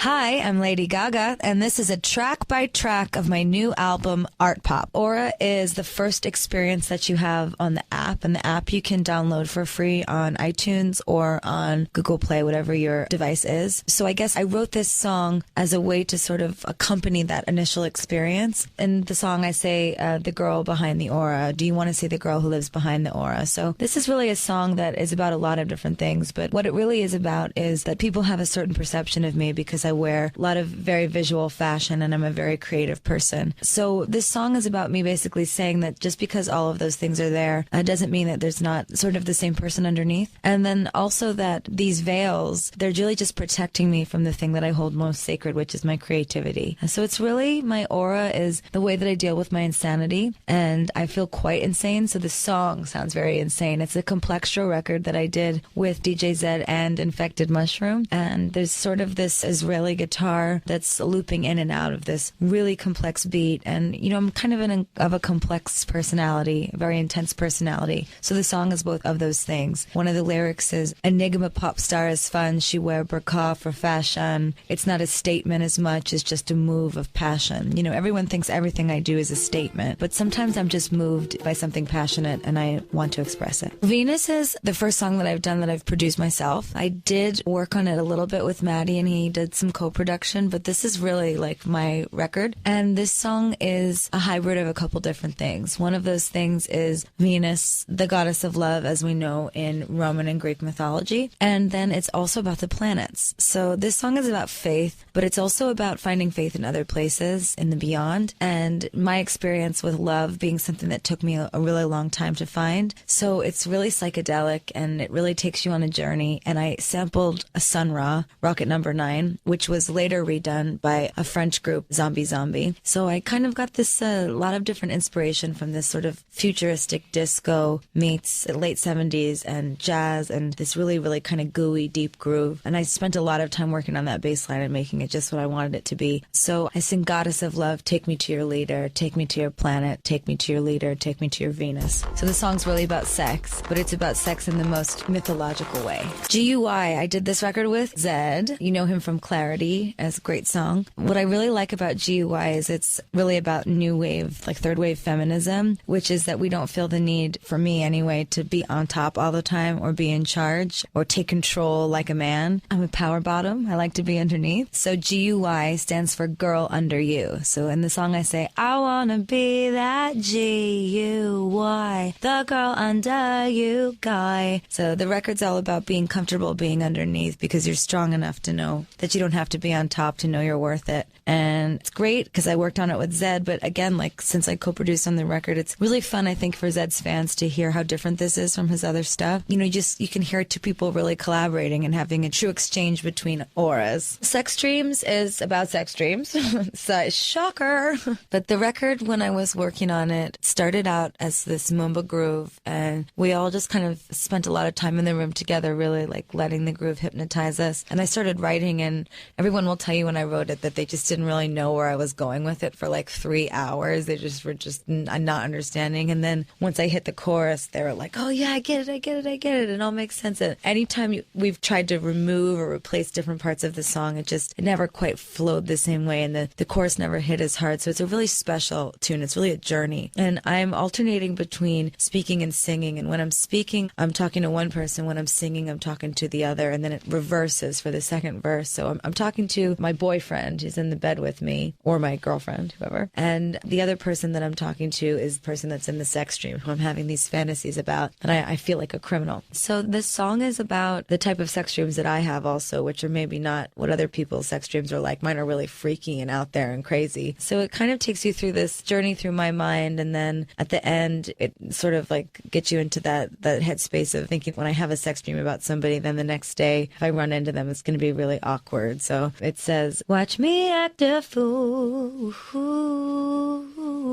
Hi, I'm Lady Gaga, and this is a track by track of my new album, Art Pop. Aura is the first experience that you have on the app, and the app you can download for free on iTunes or on Google Play, whatever your device is. So I guess I wrote this song as a way to sort of accompany that initial experience. In the song, I say, the girl behind the aura. Do you want to see the girl who lives behind the aura? So this is really a song that is about a lot of different things, but what it really is about is that people have a certain perception of me because I wear a lot of very visual fashion and I'm a very creative person. So this song is about me basically saying that just because all of those things are there, doesn't mean that there's not sort of the same person underneath. And then also that these veils, they're really just protecting me from the thing that I hold most sacred, which is my creativity. And so it's really, my aura is the way that I deal with my insanity, and I feel quite insane. So the song sounds very insane. It's a complextro record that I did with DJ Zed and Infected Mushroom. And there's sort of this Israeli guitar that's looping in and out of this really complex beat. And, you know, I'm kind of a complex personality, a very intense personality. So the song is both of those things. One of the lyrics is, Enigma pop star is fun. She wear burqa for fashion. It's not a statement as much as just a move of passion. You know, everyone thinks everything I do is a statement, but sometimes I'm just moved by something passionate and I want to express it. Venus is the first song that I've done that I've produced myself. I did work on it a little bit with Maddie and he did some co-production, but this is really like my record. And this song is a hybrid of a couple different things. One of those things is Venus, the goddess of love, as we know in Roman and Greek mythology. And then it's also about the planets. So this song is about faith, but it's also about finding faith in other places, in the beyond. And my experience with love being something that took me a really long time to find. So it's really psychedelic and it really takes you on a journey. And I sampled a Sun Ra, Rocket Number 9, which was later redone by a French group, Zombie Zombie. So I kind of got this lot of different inspiration from this sort of futuristic disco meets late 70s and jazz and this really, really kind of gooey, deep groove. And I spent a lot of time working on that bass line and making it just what I wanted it to be. So I sing Goddess of Love, take me to your leader, take me to your planet, take me to your leader, take me to your Venus. So the song's really about sex, but it's about sex in the most mythological way. GUI, I did this record with Zed. You know him from Clarity as a great song. What I really like about GUI is it's really about new wave, like third wave feminism, which is that we don't feel the need, for me anyway, to be on top all the time or be in charge or take control like a man. I'm a power bottom. I like to be underneath. So GUI stands for girl under you. So in the song I say, I wanna be that GUI, the girl under you guy. So the record's all about being comfortable being underneath because you're strong enough to know that you don't have to be on top to know you're worth it. And it's great because I worked on it with Zed, but again, like since I co-produced on the record, it's really fun, I think, for Zed's fans to hear how different this is from his other stuff. You know, you can hear two people really collaborating and having a true exchange between auras. Sex Dreams is about sex dreams. So, shocker. But the record, when I was working on it, started out as this Mumba groove, and we all just kind of spent a lot of time in the room together, really like letting the groove hypnotize us. And I started writing, and everyone will tell you when I wrote it that they just didn't really know where I was going with it for like 3 hours. They just were just not understanding. And then once I hit the chorus, they were like, oh yeah, I get it. It all makes sense. And anytime we've tried to remove or replace different parts of the song, it never quite flowed the same way. And the chorus never hit as hard. So it's a really special tune. It's really a journey. And I'm alternating between speaking and singing. And when I'm speaking, I'm talking to one person. When I'm singing, I'm talking to the other. And then it reverses for the second verse. So I'm talking to my boyfriend who's in the bed with me, or my girlfriend, whoever. And the other person that I'm talking to is the person that's in the sex dream, who I'm having these fantasies about, and I feel like a criminal. So this song is about the type of sex dreams that I have also, which are maybe not what other people's sex dreams are like. Mine are really freaky and out there and crazy. So it kind of takes you through this journey through my mind, and then at the end, it sort of like gets you into that headspace of thinking, when I have a sex dream about somebody, then the next day, if I run into them, it's going to be really awkward. So it says, watch me act a fool.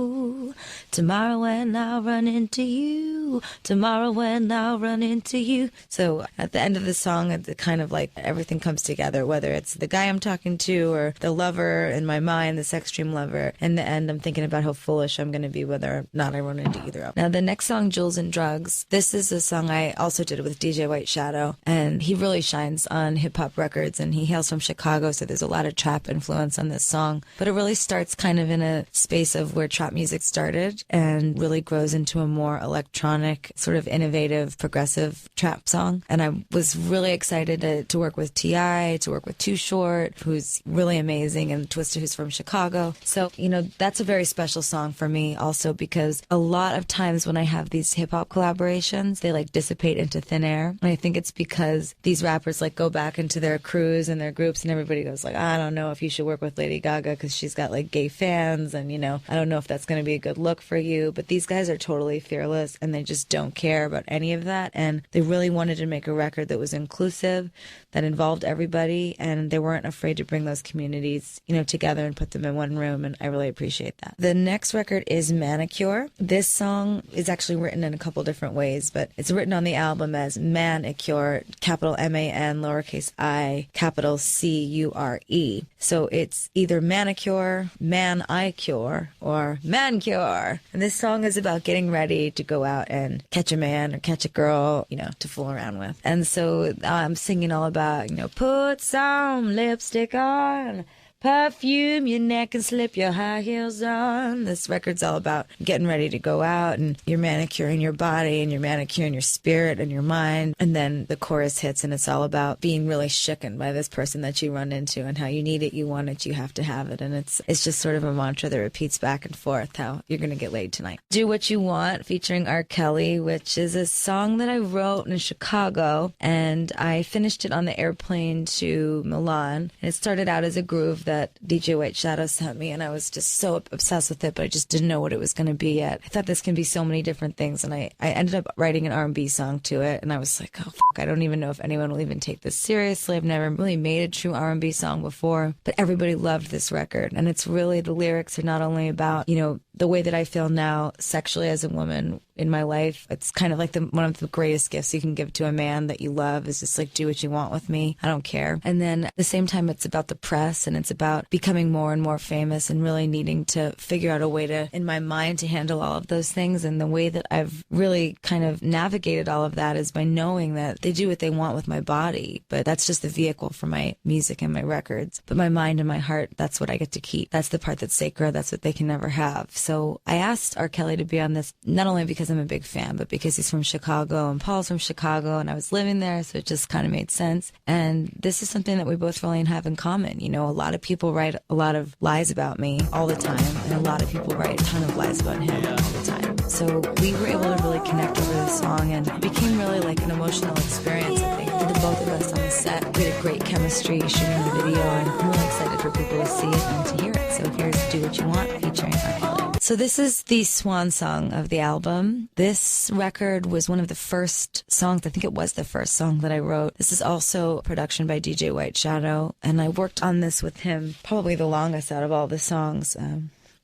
you. Tomorrow when I'll run into you. Tomorrow when I'll run into you. So at the end of the song, it's kind of like everything comes together, whether it's the guy I'm talking to or the lover in my mind, the sex dream lover. In the end, I'm thinking about how foolish I'm going to be whether or not I run into either of them. Now, the next song, Jewels and Drugs, this is a song I also did with DJ White Shadow, and he really shines on hip-hop records, and he hails from Chicago, so there's a lot of trap influence on this song. But it really starts kind of in a space of where trap music started and really grows into a more electronic, sort of innovative, progressive trap song. And I was really excited to work with T.I., to work with Too Short, who's really amazing, and Twister, who's from Chicago. So, you know, that's a very special song for me also, because a lot of times when I have these hip-hop collaborations, they like dissipate into thin air. And I think it's because these rappers like go back into their crews and their groups, and everybody goes like, I don't know if you should work with Lady Gaga because she's got like gay fans, and, you know, I don't know if that's going to be a good look for you. But these guys are totally fearless, and they just don't care about any of that. And they really wanted to make a record that was inclusive, that involved everybody, and they weren't afraid to bring those communities, you know, together and put them in one room. And I really appreciate that. The next record is Manicure. This song is actually written in a couple different ways, but it's written on the album as Manicure, capital M-A-N, lowercase I, capital C-U-R-E. So it's either manicure, man-I-cure, or man-cure. And this song is about getting ready to go out and catch a man or catch a girl, you know, to fool around with. And so I'm singing all about, you know, put some lipstick on, perfume your neck and slip your high heels on. This record's all about getting ready to go out, and you're manicuring your body and you're manicuring your spirit and your mind. And then the chorus hits, and it's all about being really shooken by this person that you run into and how you need it, you want it, you have to have it. And it's just sort of a mantra that repeats back and forth, how you're going to get laid tonight. Do What You Want, featuring R. Kelly, which is a song that I wrote in Chicago, and I finished it on the airplane to Milan. And it started out as a groove that DJ White Shadow sent me, and I was just so obsessed with it, but I just didn't know what it was going to be yet. I thought this can be so many different things, and I ended up writing an R&B song to it, and I was like, oh, I don't even know if anyone will even take this seriously. I've never really made a true R&B song before, but everybody loved this record, and it's really, the lyrics are not only about, you know, the way that I feel now sexually as a woman in my life. It's kind of like one of the greatest gifts you can give to a man that you love is just like, do what you want with me. I don't care. And then at the same time, it's about the press, and it's about becoming more and more famous and really needing to figure out a way to, in my mind, to handle all of those things. And the way that I've really kind of navigated all of that is by knowing that they do what they want with my body, but that's just the vehicle for my music and my records. But my mind and my heart, that's what I get to keep. That's the part that's sacred. That's what they can never have. So I asked R. Kelly to be on this, not only because I'm a big fan, but because he's from Chicago and Paul's from Chicago and I was living there, so it just kind of made sense. And this is something that we both really have in common. You know, a lot of people write a lot of lies about me all the time, and a lot of people write a ton of lies about him all the time. So we were able to really connect over this song, and it became really like an emotional experience, I think, for the both of us on the set. We had a great chemistry shooting the video, and I'm really excited for people to see it and to hear it. So here's Do What You Want featuring R. Kelly. So this is the swan song of the album. This record was one of the first songs, I think it was the first song that I wrote. This is also a production by DJ White Shadow, and I worked on this with him probably the longest out of all the songs.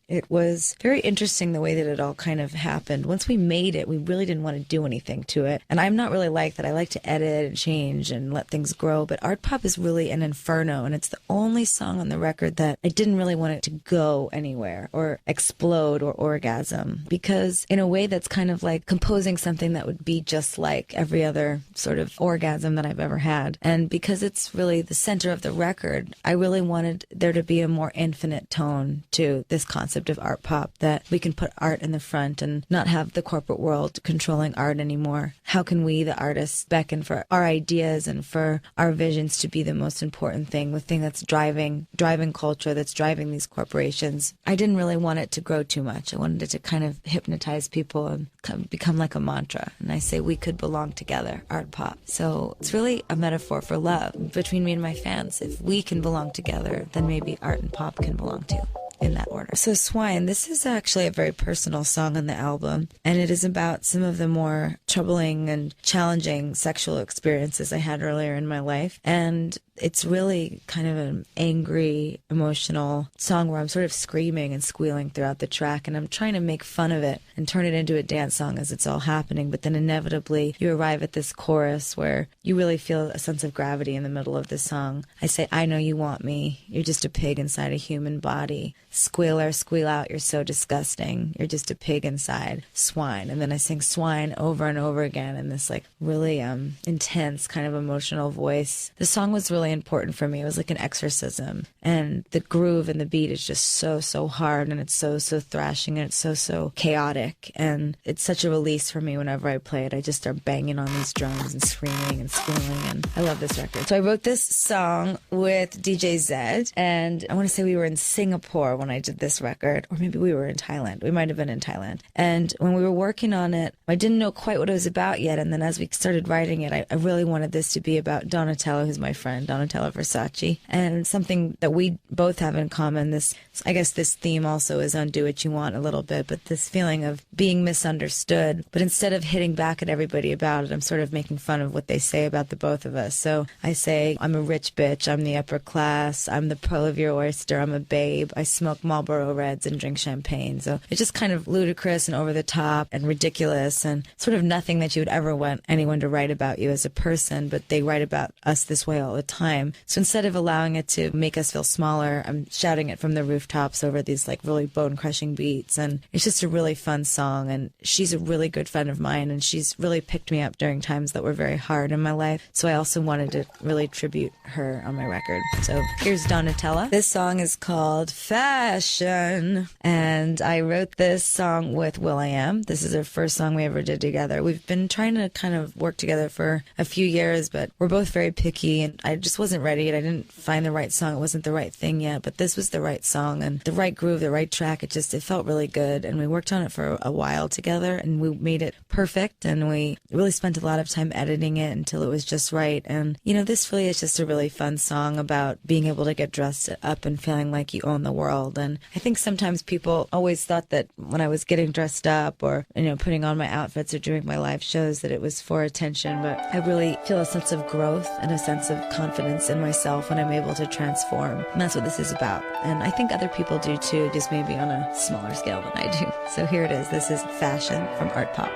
It was very interesting the way that it all kind of happened. Once we made it, we really didn't want to do anything to it. And I'm not really like that. I like to edit and change and let things grow. But Art Pop is really an inferno. And it's the only song on the record that I didn't really want it to go anywhere or explode or orgasm. Because in a way that's kind of like composing something that would be just like every other sort of orgasm that I've ever had. And because it's really the center of the record, I really wanted there to be a more infinite tone to this concept of art pop, that we can put art in the front and not have the corporate world controlling art anymore. How can we, the artists, beckon for our ideas and for our visions to be the most important thing, the thing that's driving culture, that's driving these corporations? I didn't really want it to grow too much. I wanted it to kind of hypnotize people and become like a mantra. And I say we could belong together, art pop. So it's really a metaphor for love between me and my fans. If we can belong together, then maybe art and pop can belong too. in that order. So Swine, this is actually a very personal song on the album, and it is about some of the more troubling and challenging sexual experiences I had earlier in my life. And it's really kind of an angry, emotional song where I'm sort of screaming and squealing throughout the track, and I'm trying to make fun of it and turn it into a dance song as it's all happening. But then inevitably you arrive at this chorus where you really feel a sense of gravity in the middle of the song. I say, I know you want me. You're just a pig inside a human body. Squealer, squeal out, you're so disgusting. You're just a pig inside. Swine. And then I sing swine over and over again in this like really intense kind of emotional voice. The song was really important for me. It was like an exorcism. And the groove and the beat is just so hard, and it's so thrashing, and it's so chaotic. And it's such a release for me whenever I play it. I just start banging on these drums and screaming and squealing, and I love this record. So I wrote this song with DJ Zed, and I want to say we were in Singapore when I did this record, or maybe we were in Thailand. We might have been in Thailand. And when we were working on it, I didn't know quite what it was about yet. And then as we started writing it, I really wanted this to be about Donatella, who's my friend, Donatella Versace, and something that we both have in common. This, I guess this theme also is on Do What You Want a little bit, but this feeling of being misunderstood. But instead of hitting back at everybody about it, I'm sort of making fun of what they say about the both of us. So I say, I'm a rich bitch, I'm the upper class, I'm the pearl of your oyster, I'm a babe, I smoke Marlboro Reds and drink champagne. So it's just kind of ludicrous and over the top and ridiculous and sort of nothing that you would ever want anyone to write about you as a person, but they write about us this way all the time. So instead of allowing it to make us feel smaller, I'm shouting it from the rooftops over these like really bone-crushing beats. And it's just a really fun song. And she's a really good friend of mine, and she's really picked me up during times that were very hard in my life. So I also wanted to really tribute her on my record. So here's Donatella. This song is called Fashion, and I wrote this song with will.i.am. This is our first song we ever did together. We've been trying to kind of work together for a few years, but we're both very picky, and I just wasn't ready, and I didn't find the right song. It wasn't the right thing yet, but this was the right song and the right groove, the right track. It felt really good, and we worked on it for a while together, and we made it perfect, and we really spent a lot of time editing it until it was just right. And you know, this really is just a really fun song about being able to get dressed up and feeling like you own the world. And I think sometimes people always thought that when I was getting dressed up or, you know, putting on my outfits or doing my live shows that it was for attention, but I really feel a sense of growth and a sense of confidence in myself when I'm able to transform. And that's what this is about. And I think other people do too, just maybe on a smaller scale than I do. So here it is. This is Fashion from Art Pop.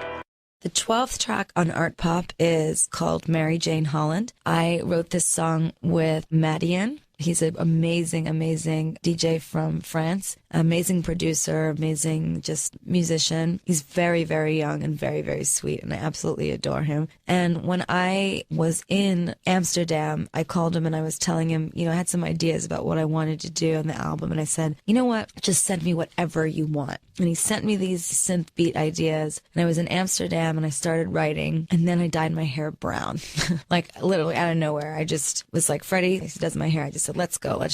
The 12th track on Art Pop is called Mary Jane Holland. I wrote this song with Madian. He's an amazing DJ from France, amazing producer, amazing just musician. He's very, very young and very, very sweet, and I absolutely adore him. And when I was in Amsterdam, I called him and I was telling him, you know, I had some ideas about what I wanted to do on the album, and I said, you know what, just send me whatever you want. And he sent me these synth beat ideas, and I was in Amsterdam and I started writing, and then I dyed my hair brown, like literally out of nowhere. I just was like, Freddie, he does my hair. I just said, let's go. I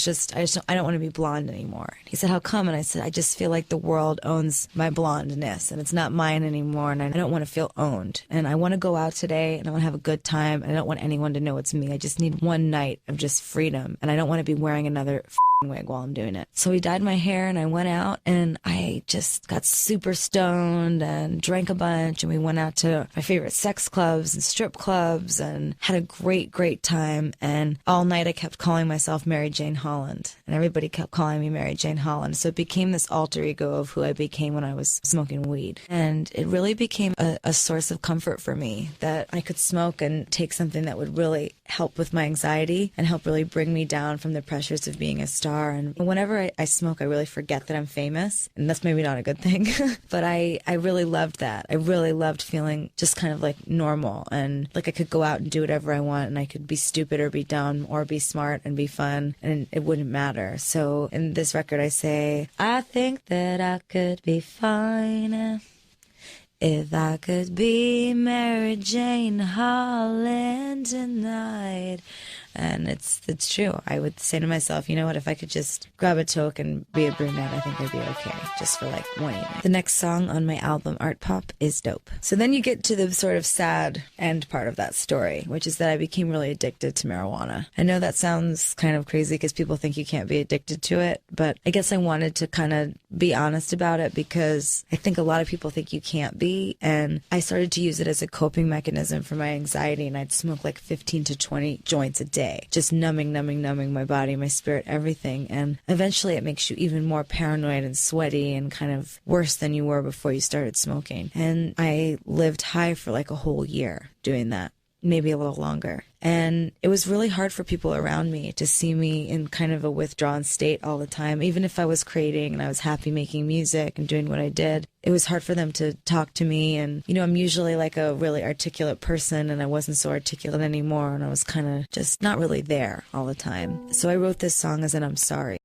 don't want to be blonde anymore. He said, how come? And I said, I just feel like the world owns my blondness and it's not mine anymore. And I don't want to feel owned. And I want to go out today and I want to have a good time. And I don't want anyone to know it's me. I just need one night of just freedom. And I don't want to be wearing another wig while I'm doing it. So he dyed my hair and I went out and I just got super stoned and drank a bunch, and we went out to my favorite sex clubs and strip clubs and had a great time. And all night I kept calling myself Mary Jane Holland, and everybody kept calling me Mary Jane Holland. So it became this alter ego of who I became when I was smoking weed. And it really became a source of comfort for me that I could smoke and take something that would really help with my anxiety and help really bring me down from the pressures of being a star. And whenever I smoke, I really forget that I'm famous, and that's maybe not a good thing. But I really loved that. I really loved feeling just kind of like normal, and like I could go out and do whatever I want, and I could be stupid or be dumb or be smart and be fun, and it wouldn't matter. So in this record I say, I think that I could be fine if I could be Mary Jane Holland tonight. And it's true. I would say to myself, you know what, if I could just grab a toke and be a brunette, I think I'd be okay, just for like 1 evening. The next song on my album, Art Pop, is Dope. So then you get to the sort of sad end part of that story, which is that I became really addicted to marijuana. I know that sounds kind of crazy because people think you can't be addicted to it, but I guess I wanted to kind of be honest about it because I think a lot of people think you can't be, and I started to use it as a coping mechanism for my anxiety, and I'd smoke like 15 to 20 joints a day, just numbing my body, my spirit, everything. And eventually it makes you even more paranoid and sweaty and kind of worse than you were before you started smoking. And I lived high for like a whole year doing that, maybe a little longer. And it was really hard for people around me to see me in kind of a withdrawn state all the time. Even if I was creating and I was happy making music and doing what I did, it was hard for them to talk to me. And, you know, I'm usually like a really articulate person, and I wasn't so articulate anymore. And I was kind of just not really there all the time. So I wrote this song as an I'm sorry.